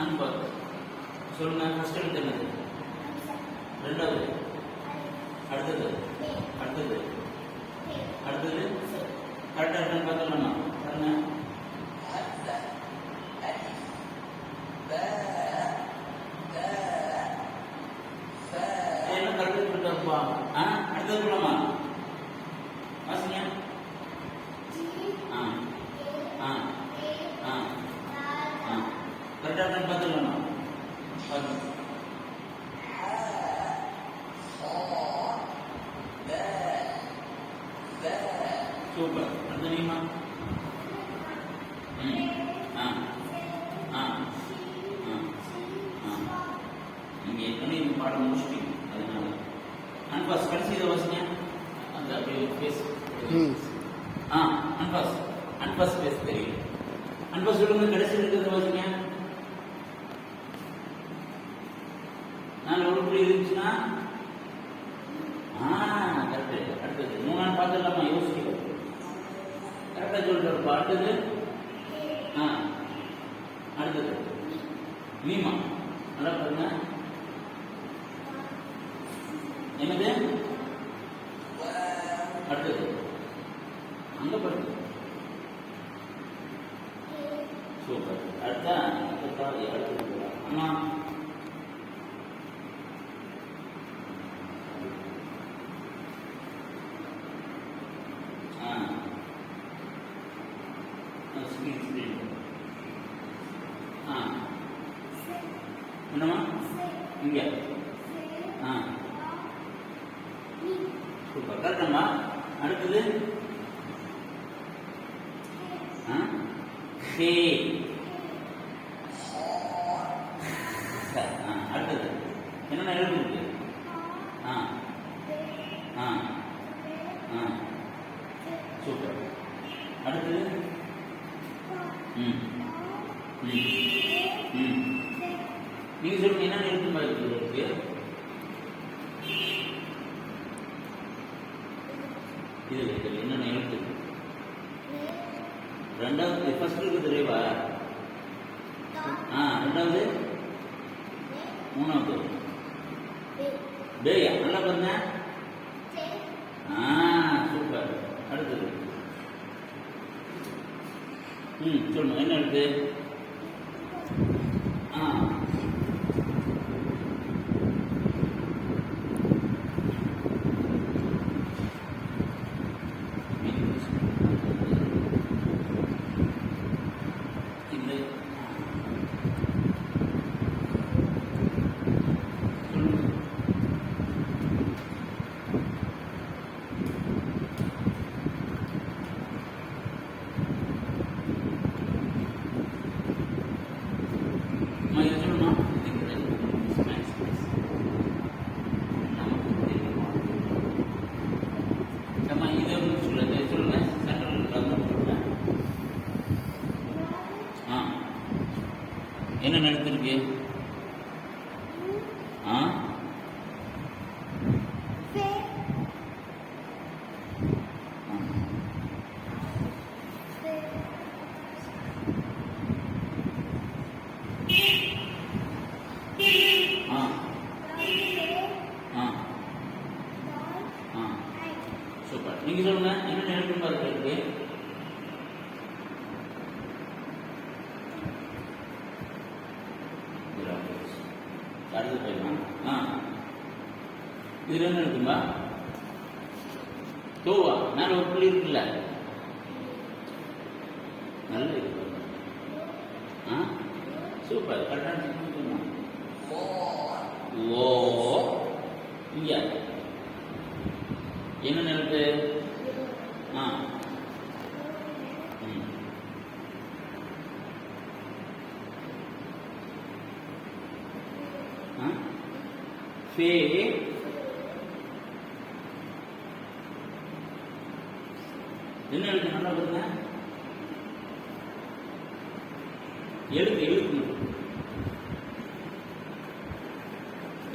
அன்பர் சொல்லுங்க. ஃபர்ஸ்ட் எழுத்து என்னது? ரெண்டாவது. அடுத்தது அடுத்தது அடுத்தது கரெக்டாக இருக்கான்னு பார்த்துக்கலாமா? பாருங்க. என்ன கரெக்டாக இருக்காப்பா? அடுத்தது போலாமா? வாசிங்க. கரெக்டாக இருக்கான்னு பார்த்துக்கலாமா? பாருங்க. சூப்பர். அடுத்த நீமா. நீங்க ஏற்கனவே இந்த பாடம் முடிச்சுட்டீங்க, அதனால அன்பாஸ் கடைசி இதை வாசிங்க. அந்த அப்படியே பேசு. அன்பாஸ் அன்பாஸ் பேச தெரியும். அன்பாஸ் சொல்லுங்க. கடைசி இருக்கிறத வாசிங்க. நான் உருப்படி இருந்துச்சுன்னா கரெக்டு. அடுத்தது மூணான்னு பார்த்துடலாமா? யோசிக்க கரெக்டாக சொல்றப்பா. அடுத்தது அடுத்தது மீமா. நல்லா பாருங்க. என்னது? அடுத்தது அங்க பாருங்க. சூப்பர். அடுத்தது அம்மா. என்னம்மா? இங்க சூப்பர். கரெக்டம்மா. அடுத்தது அடுத்தது என்னென்ன எழுத்து இருக்கு? சூப்பர். அடுத்தது நீங்க சொல்லுங்க. என்ன எழுத்து மாதிரி இருக்கு? இது என்னென்ன எழுத்து? ரெண்டாவது ஃபர்ஸ்ட் இருக்கு தெரியவா? ரெண்டாவது மூணாவது பேயா. நல்லா பாருங்க. சூப்பர். அடுத்தது சொல்லுங்க. என்ன எழுத்து? என்ன நடத்திருக்கு? சூப்பர். நீங்க சொல்லுங்க. என்ன நினைக்கும் இருக்கு? அடுத்து போயிடலாம். இதுல என்ன இருக்குங்களா? தோவா. மேல ஒரு புள்ளி இருக்குல்ல, நல்ல இருக்கு. சூப்பர். கரெக்டான ஓ. இங்க என்ன நினைப்பு? ஃபே. என்ன எழுத்து? நல்லா பாருங்க. எழுத்து எழுத்து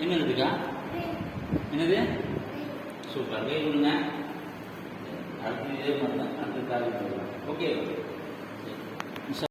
என்ன எழுதுக்கா? என்னது? சூப்பர். கை கொடுங்க. அடுத்து இதே மாதிரி தான். அடுத்த காரியம். ஓகே.